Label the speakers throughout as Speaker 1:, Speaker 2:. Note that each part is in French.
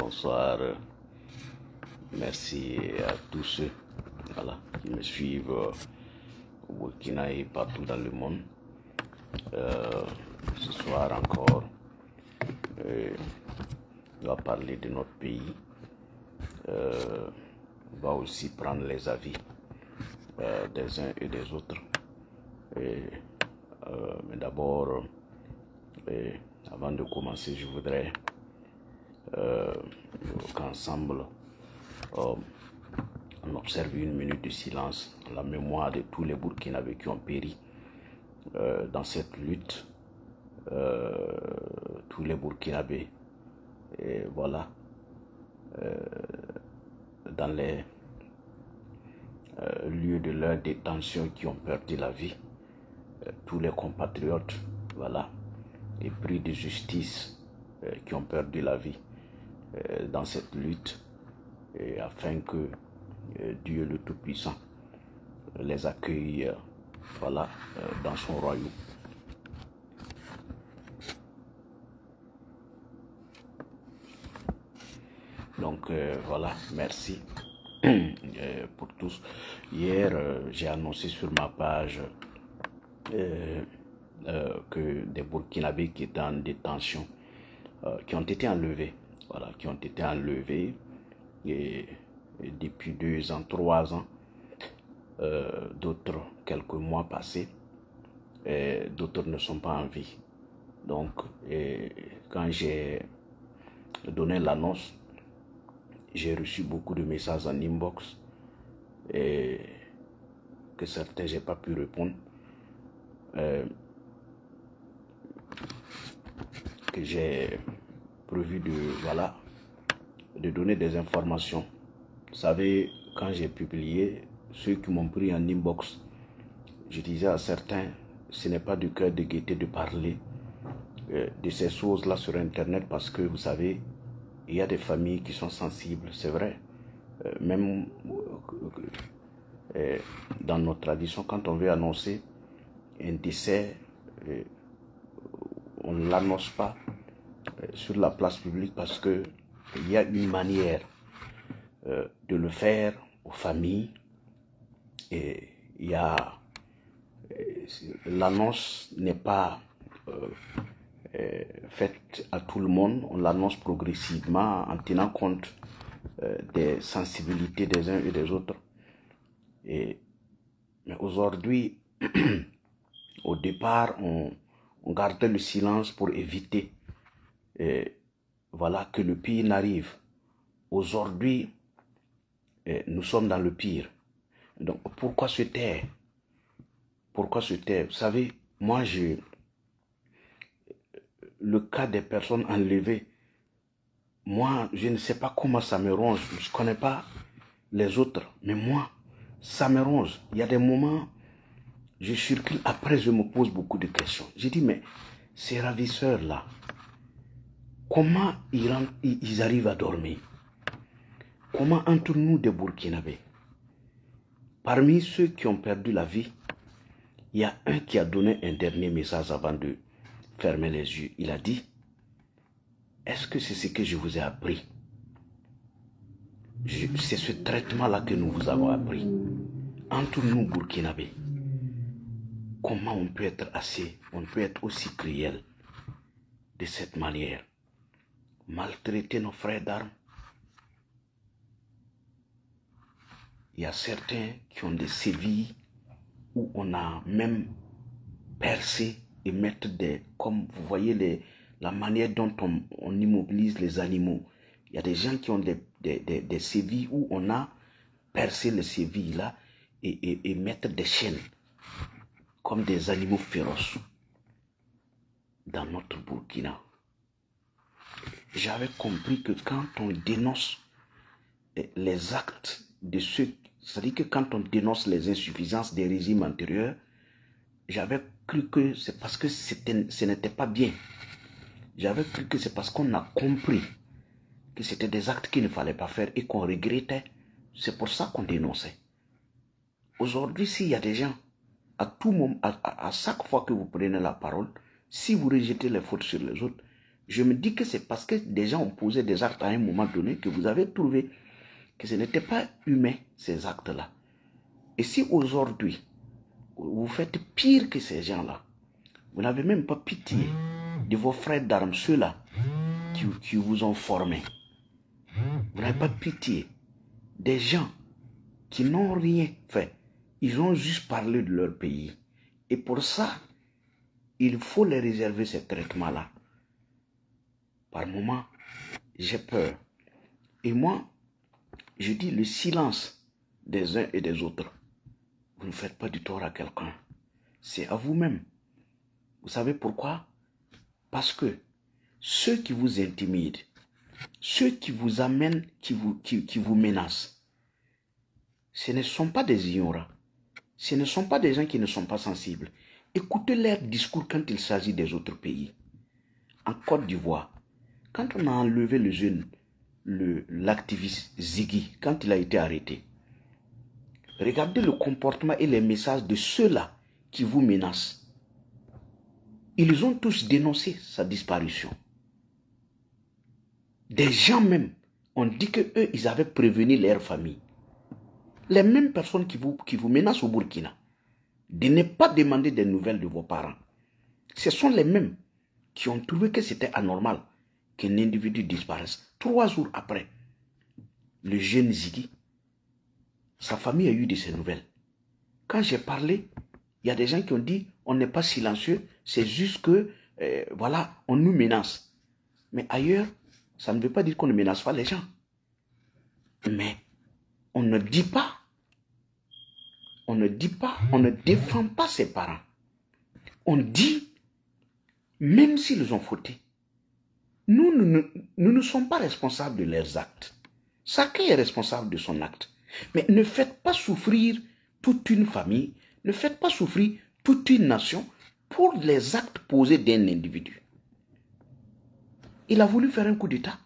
Speaker 1: bonsoir. Merci à tous ceux qui me suivent au Burkina et partout dans le monde. Ce soir encore, on va parler de notre pays. On va aussi prendre les avis des uns et des autres. Mais d'abord, avant de commencer, je voudrais qu'ensemble on observe une minute de silence en la mémoire de tous les Burkinabés qui ont péri dans cette lutte. Tous les Burkinabés, et voilà, dans les lieux de leur détention qui ont perdu la vie, tous les compatriotes, voilà, et pris de justice qui ont perdu la vie dans cette lutte, et afin que Dieu le Tout-Puissant les accueille voilà, dans son royaume. Donc voilà, merci pour tous. Hier, j'ai annoncé sur ma page que des Burkinabés qui étaient en détention, qui ont été enlevés, voilà, qui ont été enlevés et depuis 2 ans, 3 ans, d'autres quelques mois passés, d'autres ne sont pas en vie. Donc, quand j'ai donné l'annonce, j'ai reçu beaucoup de messages en inbox et que certains j'ai pas pu répondre, que j'ai prévu de donner des informations. Vous savez, quand j'ai publié, ceux qui m'ont pris en inbox, je disais à certains, ce n'est pas du cœur de gaieté de parler de ces choses-là sur Internet, parce que vous savez, il y a des familles qui sont sensibles, c'est vrai. Même dans notre tradition, quand on veut annoncer un décès, on ne l'annonce pas sur la place publique, parce que il y a une manière de le faire aux familles. Et il y a l'annonce n'est pas faite à tout le monde, on l'annonce progressivement en tenant compte des sensibilités des uns et des autres. Mais aujourd'hui, au départ, on gardait le silence pour éviter voilà, que le pire n'arrive. Aujourd'hui, nous sommes dans le pire. Donc, pourquoi se taire? Pourquoi se taire? Vous savez, moi, le cas des personnes enlevées, moi, je ne sais pas comment ça me ronge. Je ne connais pas les autres, mais moi, ça me ronge. Il y a des moments, je circule, après je me pose beaucoup de questions. Je dis, mais ces ravisseurs-là, comment ils arrivent à dormir? Comment entre nous des Burkinabés? Parmi ceux qui ont perdu la vie, il y a un qui a donné un dernier message avant de fermer les yeux. Il a dit, est-ce que c'est ce que je vous ai appris? C'est ce traitement-là que nous vous avons appris. Entre nous, Burkinabés, comment on peut être aussi cruel de cette manière? Maltraiter nos frères d'armes. Il y a certains qui ont des sévices où on a même percé et mettre comme vous voyez la manière dont on immobilise les animaux. Il y a des gens qui ont des sévices où on a percé les sévices là et mettre des chaînes comme des animaux féroces dans notre Burkina. J'avais compris que quand on dénonce les actes de ceux, c'est-à-dire que quand on dénonce les insuffisances des régimes antérieurs, j'avais cru que c'est parce que ce n'était pas bien. J'avais cru que c'est parce qu'on a compris que c'était des actes qu'il ne fallait pas faire et qu'on regrettait. C'est pour ça qu'on dénonçait. Aujourd'hui, s'il y a des gens, à tout moment, à chaque fois que vous prenez la parole, si vous rejetez les fautes sur les autres, Je me dis que c'est parce que des gens ont posé des actes à un moment donné que vous avez trouvé que ce n'était pas humain, ces actes-là. Et si aujourd'hui, vous faites pire que ces gens-là, vous n'avez même pas pitié de vos frères d'armes, ceux-là qui vous ont formés. Vous n'avez pas pitié des gens qui n'ont rien fait. Ils ont juste parlé de leur pays. Et pour ça, il faut les réserver ces traitements-là. Par moments, j'ai peur. Et moi, je dis le silence des uns et des autres. Vous ne faites pas du tort à quelqu'un. C'est à vous-même. Vous savez pourquoi? Parce que ceux qui vous intimident, ceux qui vous amènent, qui vous menacent, ce ne sont pas des ignorants. Ce ne sont pas des gens qui ne sont pas sensibles. Écoutez leur discours quand il s'agit des autres pays. En Côte d'Ivoire, quand on a enlevé le jeune, l'activiste Ziggy, quand il a été arrêté, regardez le comportement et les messages de ceux-là qui vous menacent. Ils ont tous dénoncé sa disparition. Des gens même ont dit qu'eux, ils avaient prévenu leur famille. Les mêmes personnes qui vous menacent au Burkina, de ne pas demander des nouvelles de vos parents. Ce sont les mêmes qui ont trouvé que c'était anormal qu'un individu disparaisse. 3 jours après, le jeune Ziggy, sa famille a eu de ses nouvelles. Quand j'ai parlé, il y a des gens qui ont dit on n'est pas silencieux, c'est juste que, voilà, on nous menace. Mais ailleurs, ça ne veut pas dire qu'on ne menace pas les gens. Mais on ne dit pas, on ne défend pas ses parents. On dit, même s'ils ont fauté, nous ne sommes pas responsables de leurs actes. Chacun est responsable de son acte. Mais ne faites pas souffrir toute une famille, ne faites pas souffrir toute une nation pour les actes posés d'un individu. Il a voulu faire un coup d'État.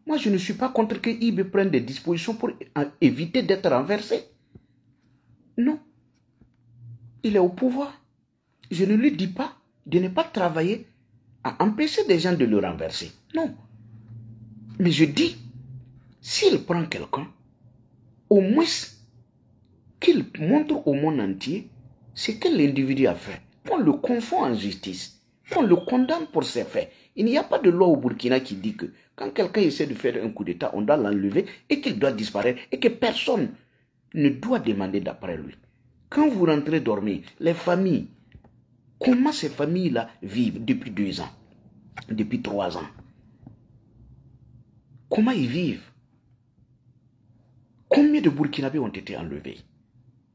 Speaker 1: Moi, je ne suis pas contre que IB prenne des dispositions pour éviter d'être renversé. Non. Il est au pouvoir. Je ne lui dis pas de ne pas travailler à empêcher des gens de le renverser. Non. Mais je dis, s'il prend quelqu'un, au moins qu'il montre au monde entier ce que l'individu a fait. Qu'on le confond en justice. Qu'on le condamne pour ses faits. Il n'y a pas de loi au Burkina qui dit que quand quelqu'un essaie de faire un coup d'État, on doit l'enlever et qu'il doit disparaître et que personne ne doit demander d'après lui. Quand vous rentrez dormir, les familles, comment ces familles-là vivent depuis 2 ans, depuis 3 ans? Comment ils vivent? Combien de Burkinabés ont été enlevés?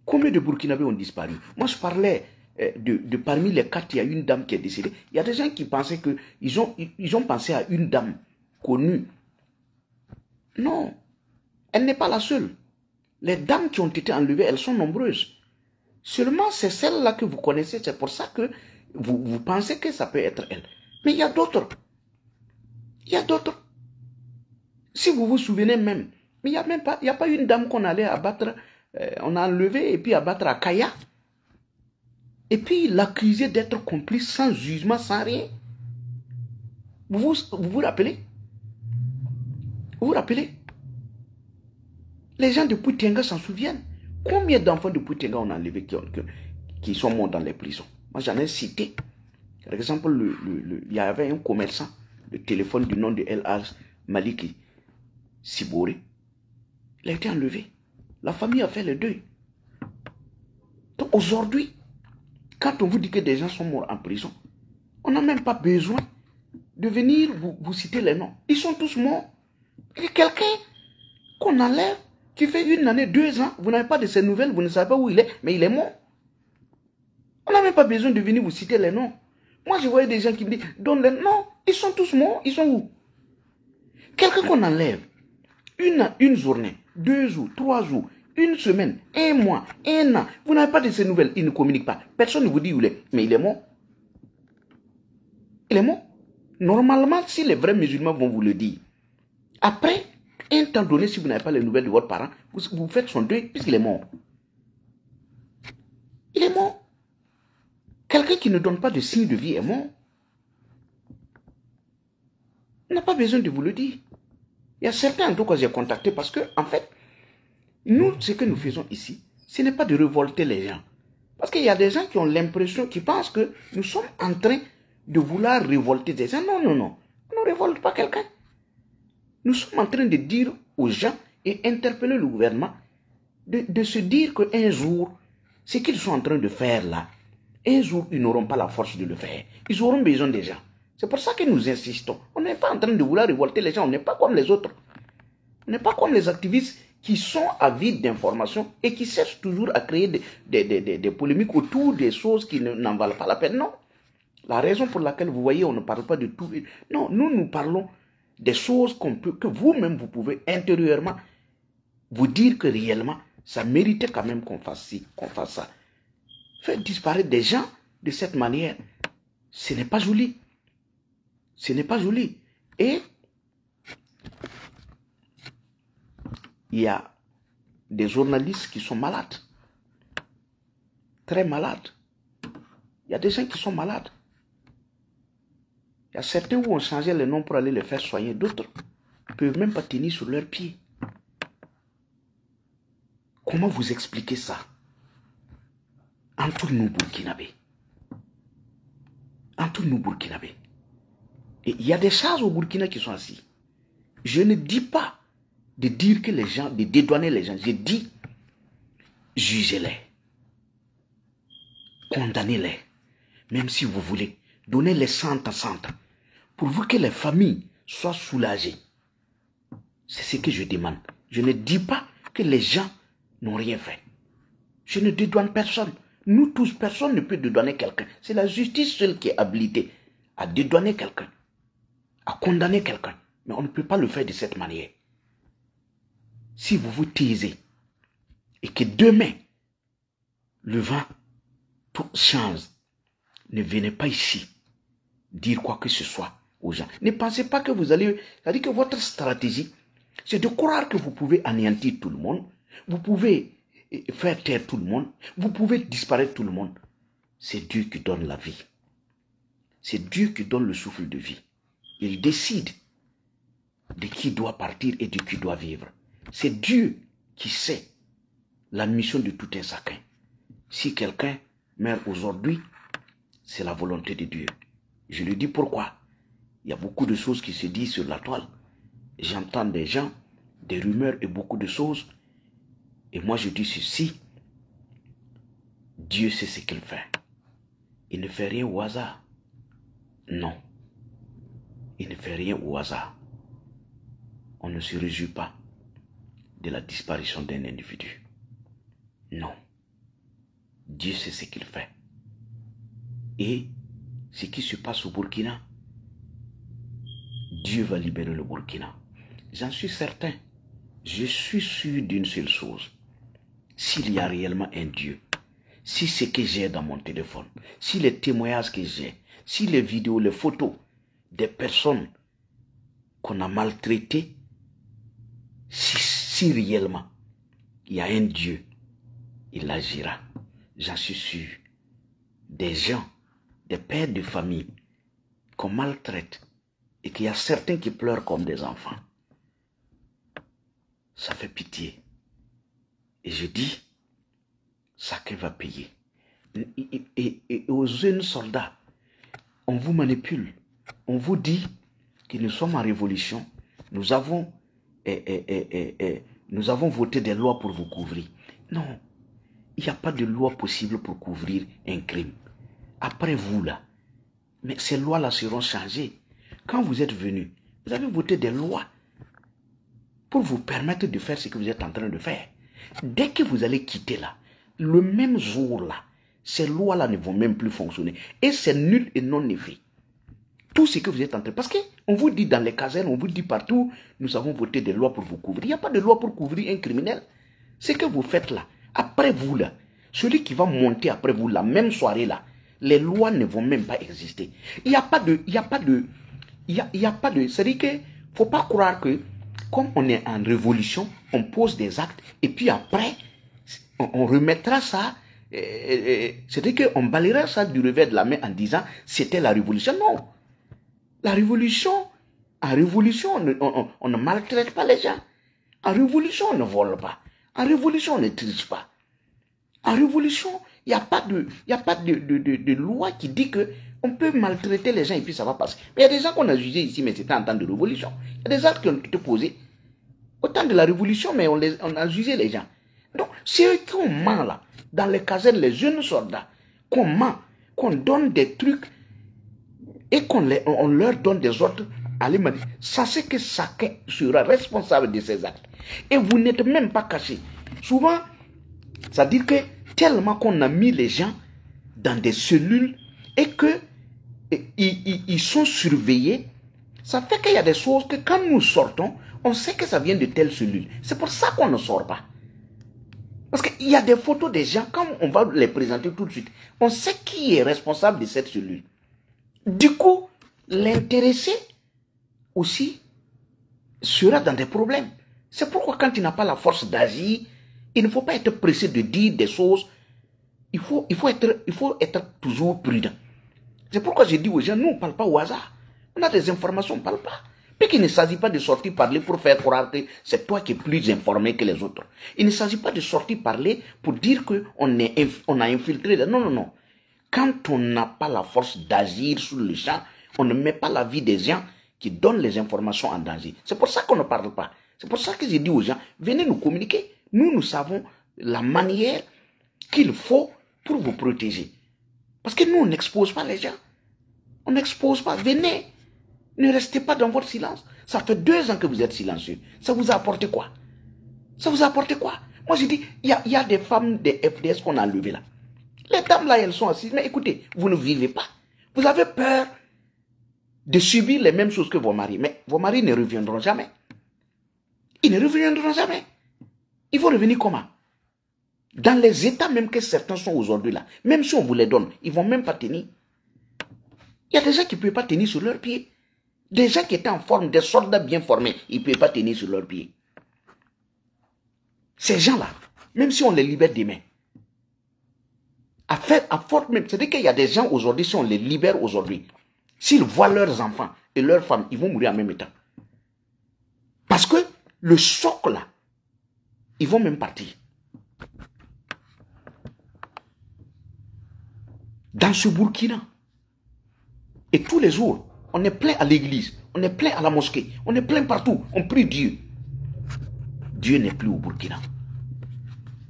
Speaker 1: Combien de Burkinabés ont disparu? Moi, je parlais de parmi les 4, il y a une dame qui est décédée. Il y a des gens qui pensaient que ils ont pensé à une dame connue. Non, elle n'est pas la seule. Les dames qui ont été enlevées, elles sont nombreuses. Seulement, c'est celle-là que vous connaissez. C'est pour ça que vous pensez que ça peut être elle. Mais il y a d'autres. Il y a d'autres. Si vous vous souvenez même, mais il n'y a pas une dame qu'on allait abattre, on a enlevé et puis abattre à Kaya. Et puis l'accuser d'être complice sans jugement, sans rien. Vous vous rappelez? Vous vous rappelez? Les gens de Poutenga s'en souviennent. Combien d'enfants de Poutenga on a enlevé qui sont morts dans les prisons? Moi j'en ai cité. Par exemple, il y avait un commerçant de téléphone du nom de El Haj Maliki Sibori. Il a été enlevé. La famille a fait le deuil. Donc aujourd'hui, quand on vous dit que des gens sont morts en prison, on n'a même pas besoin de venir vous citer les noms. Ils sont tous morts. Et quelqu'un qu'on enlève, qui fait 1 année, 2 ans, vous n'avez pas de ses nouvelles, vous ne savez pas où il est, mais il est mort. On n'a même pas besoin de venir vous citer les noms. Moi, je voyais des gens qui me disent, donne les noms, ils sont tous morts, ils sont où? Quelqu'un qu'on enlève, une journée, 2 jours, 3 jours, 1 semaine, 1 mois, 1 an, vous n'avez pas de ces nouvelles, il ne communique pas. Personne ne vous dit où il est, mais il est mort. Il est mort. Normalement, si les vrais musulmans vont vous le dire, après un temps donné, si vous n'avez pas les nouvelles de votre parent, vous faites son deuil puisqu'il est mort. Il est mort. Quelqu'un qui ne donne pas de signe de vie est mort. On n'a pas besoin de vous le dire. Il y a certains, en tout cas, j'ai contacté parce que, en fait, nous, ce que nous faisons ici, ce n'est pas de révolter les gens. Parce qu'il y a des gens qui ont l'impression, qui pensent que nous sommes en train de vouloir révolter des gens. Non, non, non. On ne révolte pas quelqu'un. Nous sommes en train de dire aux gens et interpeller le gouvernement de se dire qu'un jour, ce qu'ils sont en train de faire là, un jour, ils n'auront pas la force de le faire. Ils auront besoin des gens. C'est pour ça que nous insistons. On n'est pas en train de vouloir révolter les gens. On n'est pas comme les autres. On n'est pas comme les activistes qui sont avides d'informations et qui cherchent toujours à créer des polémiques autour des choses qui n'en valent pas la peine. Non. La raison pour laquelle vous voyez, on ne parle pas de tout. Non, nous parlons des choses que vous-même, vous pouvez intérieurement vous dire que réellement, ça méritait quand même qu'on fasse ci, qu'on fasse ça. Faire disparaître des gens de cette manière, ce n'est pas joli. Ce n'est pas joli. Et il y a des journalistes qui sont malades. Très malades. Il y a des gens qui sont malades. Il y a certains où on changeait les noms pour aller les faire soigner. D'autres ne peuvent même pas tenir sur leurs pieds. Comment vous expliquez ça? Entre nous, Burkinabés. Entre nous, Burkinabés. Et il y a des charges au Burkina qui sont assis. Je ne dis pas de dire que les gens, de dédouaner les gens. Je dis, jugez-les. Condamnez-les. Même si vous voulez. Donnez-les 100 à 100. Pour vous que les familles soient soulagées. C'est ce que je demande. Je ne dis pas que les gens n'ont rien fait. Je ne dédouane personne. Nous tous, personne ne peut dédouaner quelqu'un. C'est la justice seule qui est habilitée à dédouaner quelqu'un, à condamner quelqu'un. Mais on ne peut pas le faire de cette manière. Si vous vous taisez et que demain, le vent, tout change, ne venez pas ici dire quoi que ce soit aux gens. Ne pensez pas que vous allez... C'est-à-dire que votre stratégie, c'est de croire que vous pouvez anéantir tout le monde. Vous pouvez faire taire tout le monde. Vous pouvez disparaître tout le monde. C'est Dieu qui donne la vie. C'est Dieu qui donne le souffle de vie. Il décide de qui doit partir et de qui doit vivre. C'est Dieu qui sait la mission de tout un chacun. Si quelqu'un meurt aujourd'hui, c'est la volonté de Dieu. Je lui dis pourquoi. Il y a beaucoup de choses qui se disent sur la toile. J'entends des gens, des rumeurs et beaucoup de choses. Et moi je dis ceci. Dieu sait ce qu'il fait. Il ne fait rien au hasard. Non. Il ne fait rien au hasard. On ne se réjouit pas de la disparition d'un individu. Non. Dieu sait ce qu'il fait. Et ce qui se passe au Burkina, Dieu va libérer le Burkina. J'en suis certain. Je suis sûr d'une seule chose. S'il y a réellement un Dieu, si ce que j'ai dans mon téléphone, si les témoignages que j'ai, si les vidéos, les photos des personnes qu'on a maltraitées, si réellement il y a un Dieu, il agira. J'en suis sûr. Des gens, des pères de famille qu'on maltraite et qu'il y a certains qui pleurent comme des enfants. Ça fait pitié. Et je dis, chacun va payer. Et aux jeunes soldats, on vous manipule. On vous dit que nous sommes en révolution. Nous avons voté des lois pour vous couvrir. Non, il n'y a pas de loi possible pour couvrir un crime. Après vous là, mais ces lois-là seront changées. Quand vous êtes venus, vous avez voté des lois pour vous permettre de faire ce que vous êtes en train de faire. Dès que vous allez quitter là, le même jour-là, ces lois-là ne vont même plus fonctionner. Et c'est nul et non effet. Tout ce que vous êtes en train... Parce qu'on vous dit dans les casernes, on vous dit partout, nous avons voté des lois pour vous couvrir. Il n'y a pas de loi pour couvrir un criminel. Ce que vous faites là, après vous là, celui qui va monter après vous la même soirée là, les lois ne vont même pas exister. Il n'y a pas de... C'est-à-dire qu'il ne faut pas croire que, comme on est en révolution, on pose des actes, et puis après, on remettra ça, c'est-à-dire qu'on balayera ça du revers de la main en disant, c'était la révolution. Non. La révolution, En révolution, on ne maltraite pas les gens. En révolution, on ne vole pas. En révolution, on ne triche pas. En révolution, il n'y a pas de loi qui dit qu'on peut maltraiter les gens et puis ça va passer. Mais il y a des gens qu'on a jugés ici, mais c'était en temps de révolution. Il y a des actes qui ont été posés au temps de la révolution, mais on a jugé les gens. Donc, c'est eux qui ont ment là, dans les casernes, les jeunes soldats, qu'on ment, qu'on donne des trucs et on leur donne des ordres. Allez, sachez que chacun sera responsable de ses actes. Et vous n'êtes même pas caché. Souvent, ça dit que tellement qu'on a mis les gens dans des cellules et qu'ils sont surveillés, ça fait qu'il y a des choses que quand nous sortons, on sait que ça vient de telle cellule. C'est pour ça qu'on ne sort pas. Parce qu'il y a des photos des gens, quand on va les présenter tout de suite, on sait qui est responsable de cette cellule. Du coup, l'intéressé aussi sera dans des problèmes. C'est pourquoi quand il n'a pas la force d'agir, il ne faut pas être pressé de dire des choses. Il faut être toujours prudent. C'est pourquoi je dis aux gens, nous on ne parle pas au hasard. On a des informations, on ne parle pas. Mais qu'il ne s'agit pas de sortir parler pour faire croire que c'est toi qui es plus informé que les autres. Il ne s'agit pas de sortir parler pour dire qu'on a infiltré. Non, non, non. Quand on n'a pas la force d'agir sur le champ, on ne met pas la vie des gens qui donnent les informations en danger. C'est pour ça qu'on ne parle pas. C'est pour ça que j'ai dit aux gens, venez nous communiquer. Nous savons la manière qu'il faut pour vous protéger. Parce que nous, on n'expose pas les gens. On n'expose pas. Venez. Ne restez pas dans votre silence. Ça fait 2 ans que vous êtes silencieux. Ça vous a apporté quoi? Ça vous a apporté quoi? Moi, j'ai dit, il y a des femmes des FDS qu'on a enlevées là. Les dames là, elles sont assises. Mais écoutez, vous ne vivez pas. Vous avez peur de subir les mêmes choses que vos maris. Mais vos maris ne reviendront jamais. Ils ne reviendront jamais. Ils vont revenir comment? Dans les états même que certains sont aujourd'hui là, même si on vous les donne, ils ne vont même pas tenir. Il y a des gens qui ne peuvent pas tenir sur leurs pieds. Des gens qui étaient en forme, des soldats bien formés, ils ne peuvent pas tenir sur leurs pieds. Ces gens-là, même si on les libère demain, à force même, c'est-à-dire qu'il y a des gens aujourd'hui, si on les libère aujourd'hui, s'ils voient leurs enfants et leurs femmes, ils vont mourir en même temps. Parce que le choc là, ils vont même partir. Dans ce Burkina, et tous les jours, on est plein à l'église, on est plein à la mosquée, on est plein partout, on prie Dieu. Dieu n'est plus au Burkina.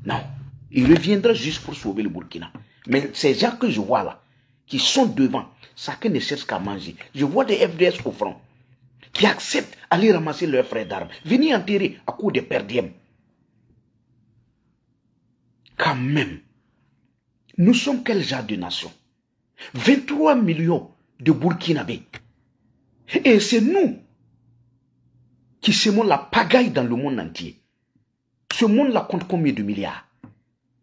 Speaker 1: Non, il reviendra juste pour sauver le Burkina. Mais ces gens que je vois là, qui sont devant, chacun ne cherche qu'à manger. Je vois des FDS au front, qui acceptent d'aller ramasser leurs frères d'armes, venir enterrer à coups de perdième. Quand même, nous sommes quel genre de nation? 23 millions de Burkinabés. Et c'est nous qui semons la pagaille dans le monde entier. Ce monde-là compte combien de milliards?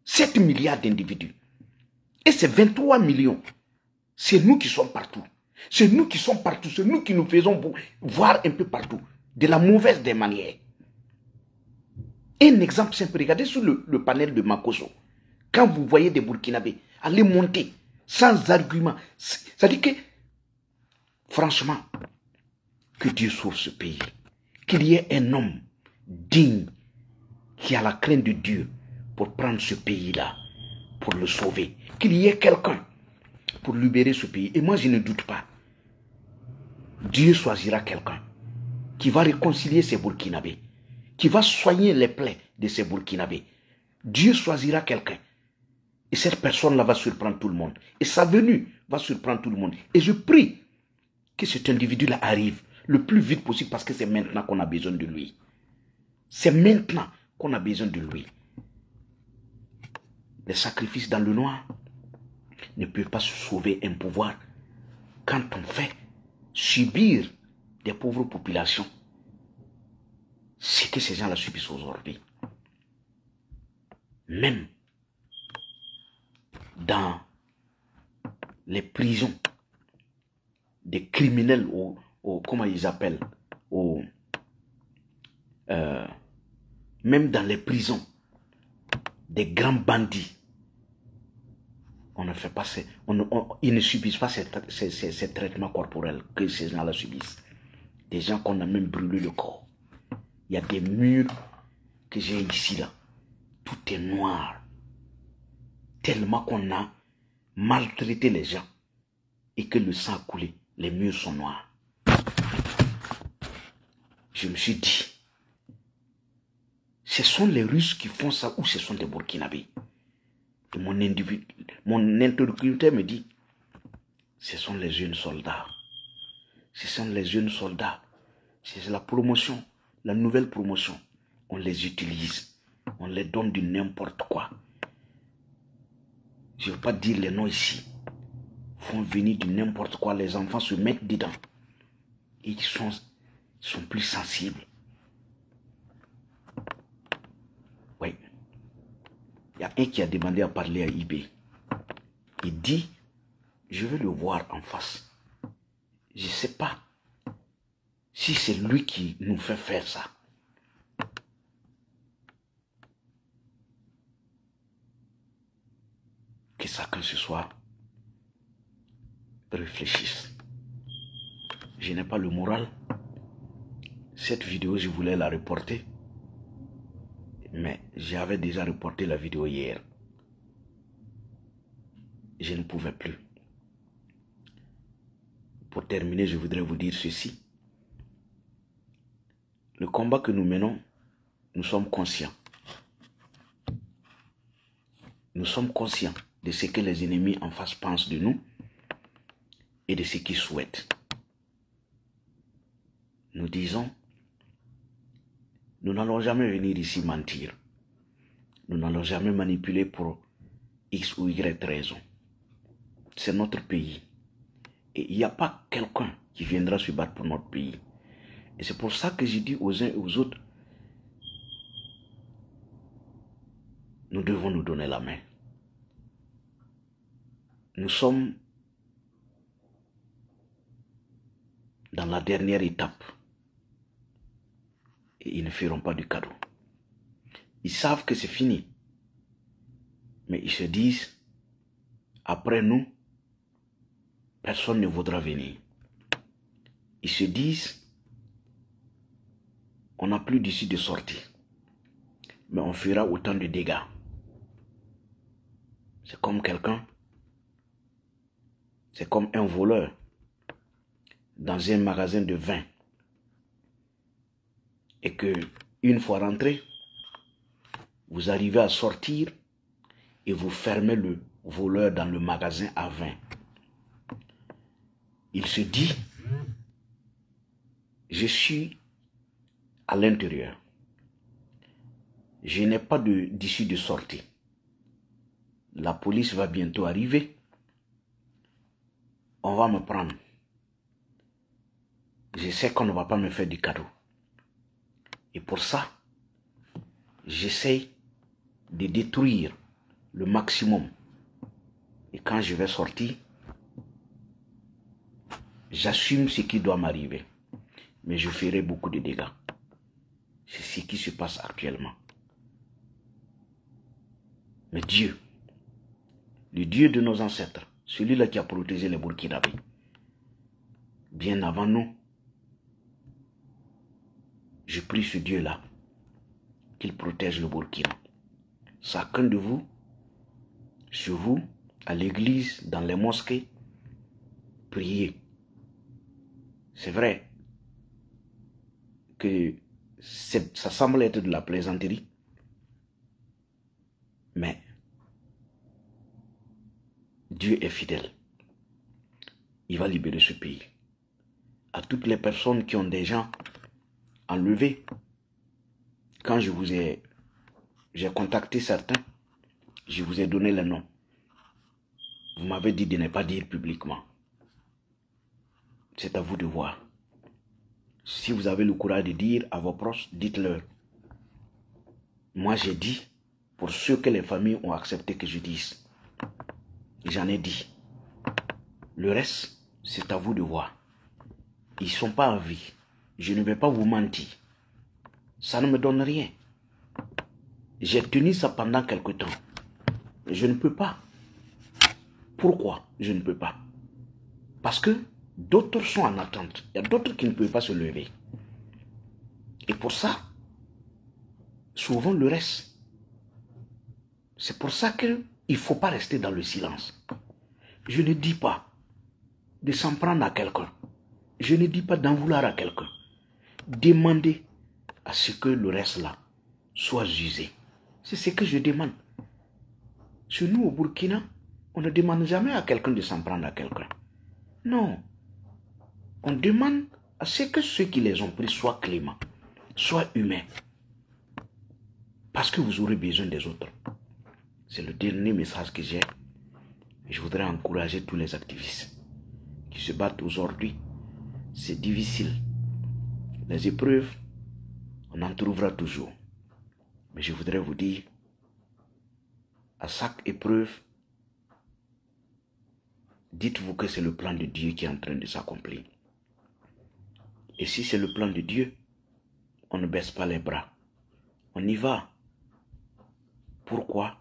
Speaker 1: 7 milliards d'individus. Et ces 23 millions, c'est nous qui sommes partout. C'est nous qui sommes partout. C'est nous qui nous faisons voir un peu partout. De la mauvaise des manières. Un exemple simple, regardez sur le panel de Makoso. Quand vous voyez des Burkinabés, allez monter sans argument. Ça dit que, franchement, que Dieu sauve ce pays. Qu'il y ait un homme digne qui a la crainte de Dieu pour prendre ce pays-là, pour le sauver. Qu'il y ait quelqu'un pour libérer ce pays. Et moi, je ne doute pas. Dieu choisira quelqu'un qui va réconcilier ces Burkinabés, qui va soigner les plaies de ces Burkinabés. Dieu choisira quelqu'un. Et cette personne-là va surprendre tout le monde. Et sa venue va surprendre tout le monde. Et je prie que cet individu-là arrive le plus vite possible parce que c'est maintenant qu'on a besoin de lui. C'est maintenant qu'on a besoin de lui. Les sacrifices dans le noir ne peuvent pas sauver un pouvoir quand on fait subir des pauvres populations. C'est que ces gens-là subissent aujourd'hui. Même dans les prisons des criminels, comment ils appellent, même dans les prisons des grands bandits, on ne fait pas ils ne subissent pas ces traitements corporels que ces gens-là subissent. Des gens qu'on a même brûlé le corps. Il y a des murs que j'ai ici là. Tout est noir. Tellement qu'on a maltraité les gens et que le sang a coulé. Les murs sont noirs. Je me suis dit, ce sont les Russes qui font ça ou ce sont des Burkinabés? Et mon interlocuteur me dit, ce sont les jeunes soldats. Ce sont les jeunes soldats. C'est la promotion, la nouvelle promotion. On les utilise. On les donne du n'importe quoi. Je ne veux pas dire les noms ici. Ils font venir du n'importe quoi. Les enfants se mettent dedans. Et ils sont plus sensibles. Oui. Il y a un qui a demandé à parler à IB. Il dit, je veux le voir en face. Je ne sais pas si c'est lui qui nous fait faire ça. Que chacun ce soir réfléchisse. Je n'ai pas le moral. Cette vidéo, je voulais la reporter. Mais j'avais déjà reporté la vidéo hier. Je ne pouvais plus. Pour terminer, je voudrais vous dire ceci. Le combat que nous menons, nous sommes conscients. Nous sommes conscients de ce que les ennemis en face pensent de nous et de ce qu'ils souhaitent. Nous disons, nous n'allons jamais venir ici mentir. Nous n'allons jamais manipuler pour X ou Y raison. C'est notre pays. Et il n'y a pas quelqu'un qui viendra se battre pour notre pays. Et c'est pour ça que je dis aux uns et aux autres, nous devons nous donner la main. Nous sommes dans la dernière étape. Et ils ne feront pas du cadeau. Ils savent que c'est fini. Mais ils se disent, après nous, personne ne voudra venir. Ils se disent, on n'a plus d'issue de sortie. Mais on fera autant de dégâts. C'est comme quelqu'un, c'est comme un voleur dans un magasin de vin. Et que, une fois rentré, vous arrivez à sortir et vous fermez le voleur dans le magasin à vin. Il se dit, je suis à l'intérieur. Je n'ai pas d'issue de sortie. La police va bientôt arriver. On va me prendre. Je sais qu'on ne va pas me faire du cadeau. Et pour ça, j'essaie de détruire le maximum. Et quand je vais sortir, j'assume ce qui doit m'arriver. Mais je ferai beaucoup de dégâts. C'est ce qui se passe actuellement. Mais Dieu, le Dieu de nos ancêtres, celui-là qui a protégé les Burkinabés, bien avant nous, je prie ce Dieu-là qu'il protège le Burkina. Chacun de vous, chez vous, à l'église, dans les mosquées, priez. C'est vrai que ça semble être de la plaisanterie, mais Dieu est fidèle. Il va libérer ce pays. À toutes les personnes qui ont des gens enlevés, quand j'ai contacté certains, je vous ai donné les noms. Vous m'avez dit de ne pas dire publiquement. C'est à vous de voir. Si vous avez le courage de dire à vos proches, dites-leur. Moi, j'ai dit, pour ceux que les familles ont accepté que je dise, j'en ai dit. Le reste, c'est à vous de voir. Ils ne sont pas en vie. Je ne vais pas vous mentir. Ça ne me donne rien. J'ai tenu ça pendant quelque temps. Je ne peux pas. Pourquoi je ne peux pas? Parce que D'autres sont en attente. Il y a d'autres qui ne peuvent pas se lever. Et pour ça, souvent le reste. C'est pour ça qu'il ne faut pas rester dans le silence. Je ne dis pas de s'en prendre à quelqu'un. Je ne dis pas d'en vouloir à quelqu'un. Demandez à ce que le reste là soit jugé. C'est ce que je demande. Chez nous au Burkina, on ne demande jamais à quelqu'un de s'en prendre à quelqu'un. Non. On demande à ce que ceux qui les ont pris soient cléments, soient humains. Parce que vous aurez besoin des autres. C'est le dernier message que j'ai. Je voudrais encourager tous les activistes qui se battent aujourd'hui. C'est difficile. Les épreuves, on en trouvera toujours. Mais je voudrais vous dire, à chaque épreuve, dites-vous que c'est le plan de Dieu qui est en train de s'accomplir. Et si c'est le plan de Dieu, on ne baisse pas les bras. On y va. Pourquoi?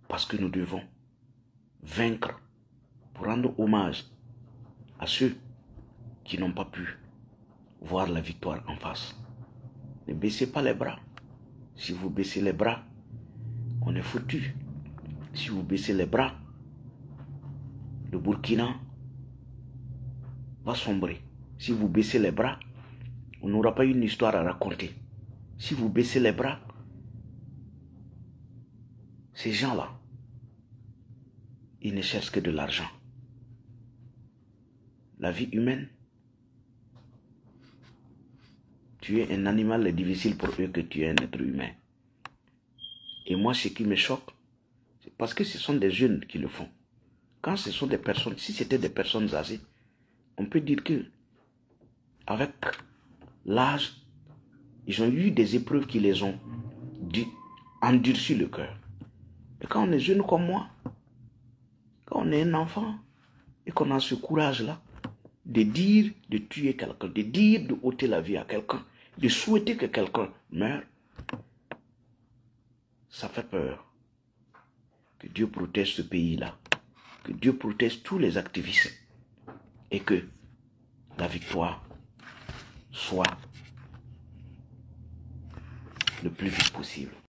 Speaker 1: Parce que nous devons vaincre pour rendre hommage à ceux qui n'ont pas pu voir la victoire en face. Ne baissez pas les bras. Si vous baissez les bras, on est foutu. Si vous baissez les bras, le Burkina va sombrer. Si vous baissez les bras, on n'aura pas une histoire à raconter. Si vous baissez les bras, ces gens-là, ils ne cherchent que de l'argent. La vie humaine, tuer un animal est difficile pour eux que tuer un être humain. Et moi, ce qui me choque, c'est parce que ce sont des jeunes qui le font. Quand ce sont des personnes, si c'était des personnes âgées, on peut dire que avec l'âge, ils ont eu des épreuves qui les ont endurci le cœur. Mais quand on est jeune comme moi, quand on est un enfant et qu'on a ce courage-là de dire de tuer quelqu'un, de dire de ôter la vie à quelqu'un, de souhaiter que quelqu'un meure, ça fait peur. Que Dieu protège ce pays-là, que Dieu protège tous les activistes et que la victoire soit le plus vite possible.